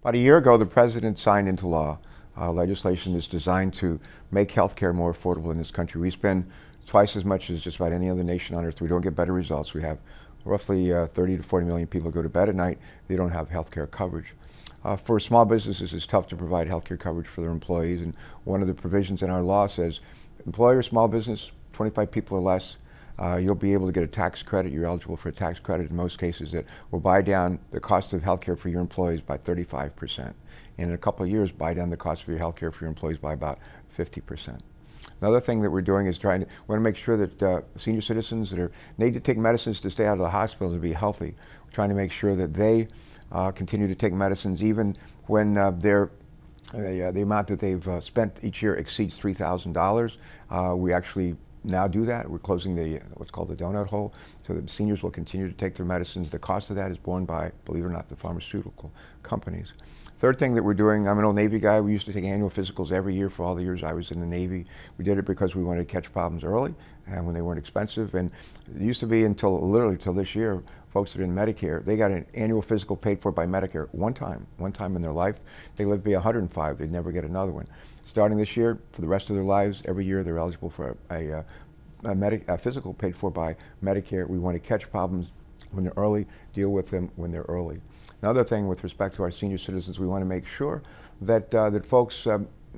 About a year ago, the president signed into law legislation that's designed to make health care more affordable in this country. We spend twice as much as just about any other nation on earth. We don't get better results. We have roughly 30 to 40 million people go to bed at night. They don't have health care coverage. For small businesses, it's tough to provide health care coverage for their employees. And one of the provisions in our law says, employer, small business, 25 people or less, you'll be able to get a tax credit. You're eligible for a tax credit in most cases that will buy down the cost of health care for your employees by 35%. And in a couple of years, buy down the cost of your health care for your employees by about 50%. Another thing that we're doing is we want to make sure that senior citizens that need to take medicines to stay out of the hospital to be healthy. We're trying to make sure that they continue to take medicines even when the amount that they've spent each year exceeds $3,000. We actually now do that. We're closing what's called the donut hole, so that seniors will continue to take their medicines. The cost of that is borne by, believe it or not, the pharmaceutical companies. Third thing that we're doing, I'm an old Navy guy. We used to take annual physicals every year for all the years I was in the Navy. We did it because we wanted to catch problems early and when they weren't expensive. And it used to be literally till this year, folks that are in Medicare, they got an annual physical paid for by Medicare one time in their life. They lived to be 105, they'd never get another one. Starting this year, for the rest of their lives, every year they're eligible for a physical paid for by Medicare. We want to catch problems when they're early, deal with them when they're early. Another thing with respect to our senior citizens, we want to make sure that folks,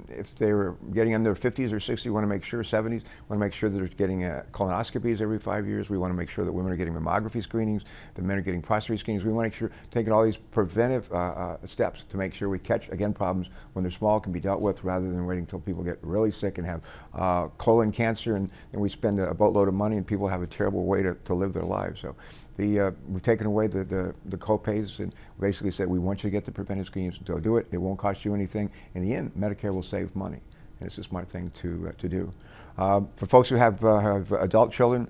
if they're getting in their 50s or 60s, we want to make sure, 70s, we want to make sure that they're getting colonoscopies every 5 years. We want to make sure that women are getting mammography screenings, that men are getting prostate screenings. We want to make sure, taking all these preventive steps to make sure we catch, again, problems when they're small, can be dealt with, rather than waiting until people get really sick and have colon cancer, and we spend a boatload of money and people have a terrible way to live their lives. So we've taken away the co-pays and basically said, we want you to get the preventive screenings, so do it. It won't cost you anything. In the end, Medicare will save money, and it's a smart thing to do. For folks who have adult children,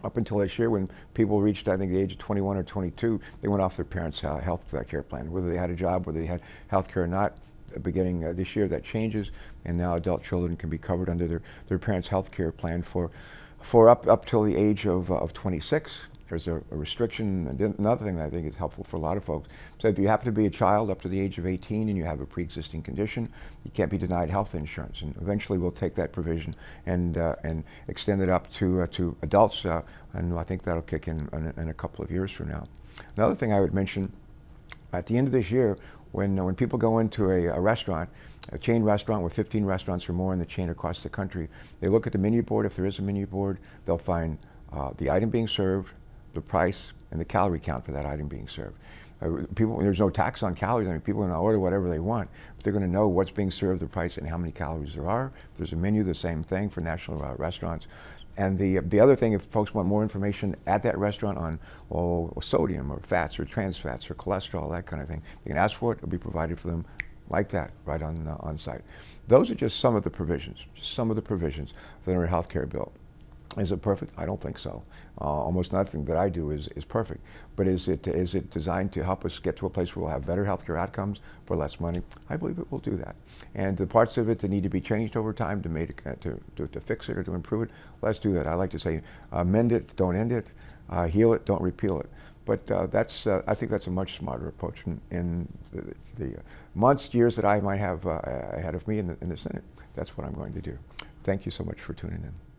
up until this year, when people reached, I think, the age of 21 or 22, they went off their parents' health care plan, whether they had a job, whether they had health care or not. Beginning this year, that changes, and now adult children can be covered under their parents' health care plan for up till the age of 26. There's a restriction. And another thing that I think is helpful for a lot of folks. So if you happen to be a child up to the age of 18 and you have a pre-existing condition, you can't be denied health insurance. And eventually we'll take that provision and extend it up to adults. And I think that'll kick in a couple of years from now. Another thing I would mention, at the end of this year, when people go into a restaurant, a chain restaurant with 15 restaurants or more in the chain across the country, they look at the menu board. If there is a menu board, they'll find the item being served, the price, and the calorie count for that item being served. There's no tax on calories. I mean, people are going to order whatever they want, but they're going to know what's being served, the price, and how many calories there are. If there's a menu, the same thing for national restaurants. And the other thing, if folks want more information at that restaurant on sodium or fats or trans fats or cholesterol, that kind of thing, they can ask for it. It'll be provided for them like that, right on site. Those are just some of the provisions, that are in a health care bill. Is it perfect? I don't think so. Almost nothing that I do is perfect. But is it designed to help us get to a place where we'll have better healthcare outcomes for less money? I believe it will do that. And the parts of it that need to be changed over time to fix it or to improve it, let's do that. I like to say, mend it, don't end it. Heal it, don't repeal it. But I think that's a much smarter approach in the months, years that I might have ahead of me in the Senate. That's what I'm going to do. Thank you so much for tuning in.